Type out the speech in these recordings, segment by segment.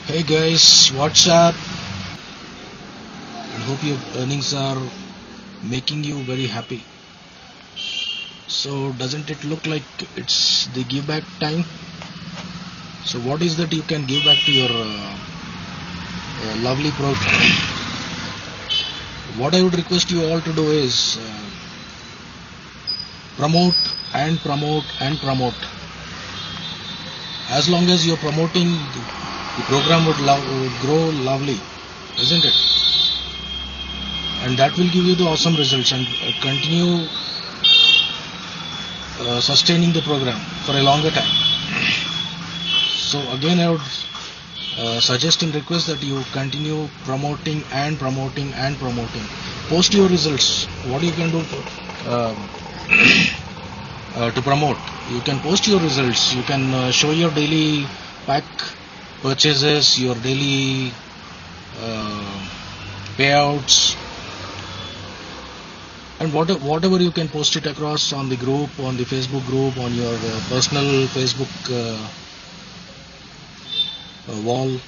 Hey guys, what's up? I hope your earnings are making you very happy. So, doesn't it look like it's the give back time? So, what is that you can give back to your lovely program? What I would request you all to do is promote and promote and promote. As long as you're promoting, the program would grow lovely, isn't it? And that will give you the awesome results and continue sustaining the program for a longer time. So again, I would suggest and request that you continue promoting and promoting and promoting. Post your results. What you can do to promote? You can post your results. You can show your daily pack purchases, your daily payouts, and whatever you can post it across on the group, on the Facebook group, on your personal Facebook wall.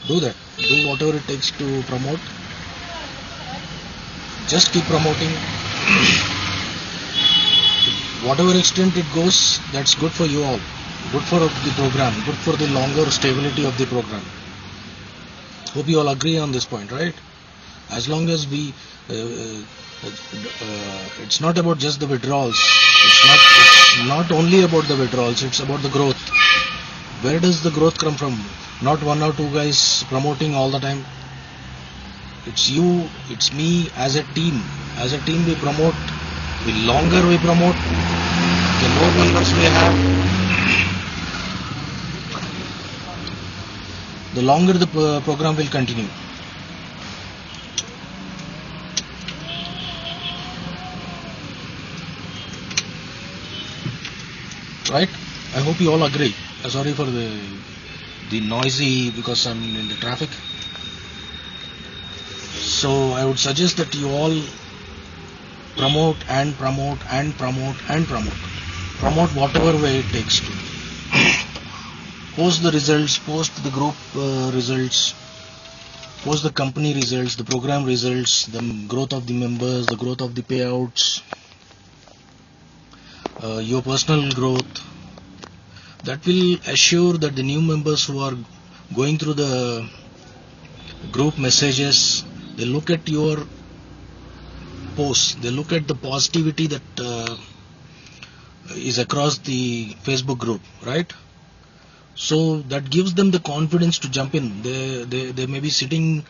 Do that. Do whatever it takes to promote. Just keep promoting. Whatever extent it goes, that's good for you all. Good for the program. Good for the longer stability of the program. Hope you all agree on this point, right? As long as we it's not about just the withdrawals. It's not only about the withdrawals. It's about the growth. Where does the growth come from? Not one or two guys promoting all the time. It's you, it's me. As a team we promote. The longer we promote, the more members we have, the longer the program will continue. Right? I hope you all agree. Sorry for the noisy, because I'm in the traffic. So I would suggest that you all promote and promote and promote and promote. Promote whatever way it takes to. Post the results, post the group results, post the company results, the program results, the growth of the members, the growth of the payouts, your personal growth. That will assure that the new members who are going through the group messages, they look at your posts, they look at the positivity that is across the Facebook group, right? So that gives them the confidence to jump in. They may be sitting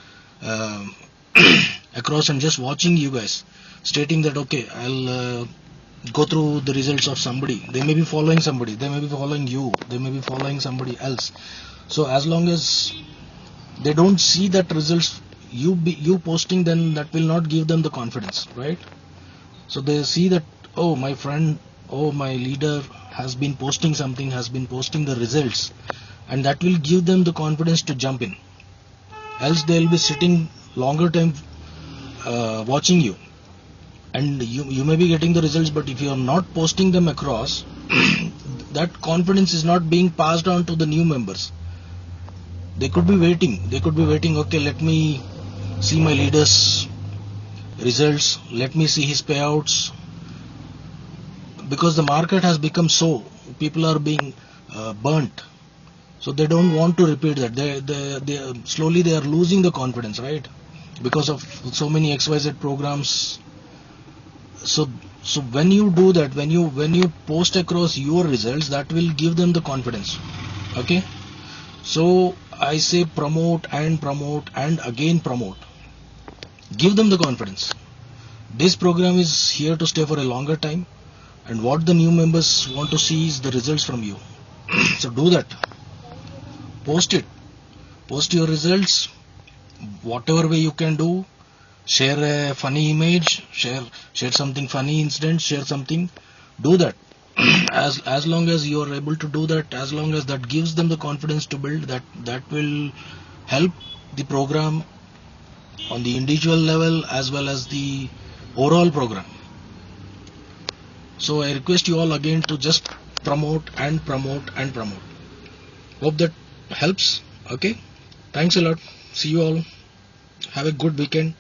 across and just watching you guys, stating that okay, I'll go through the results of somebody. They may be following somebody, they may be following you, they may be following somebody else. So as long as they don't see that results you posting, then that will not give them the confidence, right? So they see that, oh, my friend, oh, my leader has been posting something, has been posting the results, and that will give them the confidence to jump in. Else they'll be sitting longer time watching you, and you may be getting the results, but if you are not posting them across, that confidence is not being passed on to the new members. They could be waiting, okay, let me see my leader's results, let me see his payouts, because the market has become so, people are being burnt, so they don't want to repeat that. They slowly they are losing the confidence, right, because of so many XYZ programs. So when you do that, when you post across your results, that will give them the confidence. Okay, so I say promote and promote and again promote. Give them the confidence. This program is here to stay for a longer time, and what the new members want to see is the results from you. So do that. Post it. Post your results, whatever way you can do. Share a funny image, share something funny incident, share something. Do that. As long as you are able to do that, as long as that gives them the confidence to build, that will help the program on the individual level as well as the overall program. So I request you all again to just promote and promote and promote. Hope that helps. Okay, Thanks a lot. See you all. Have a good weekend.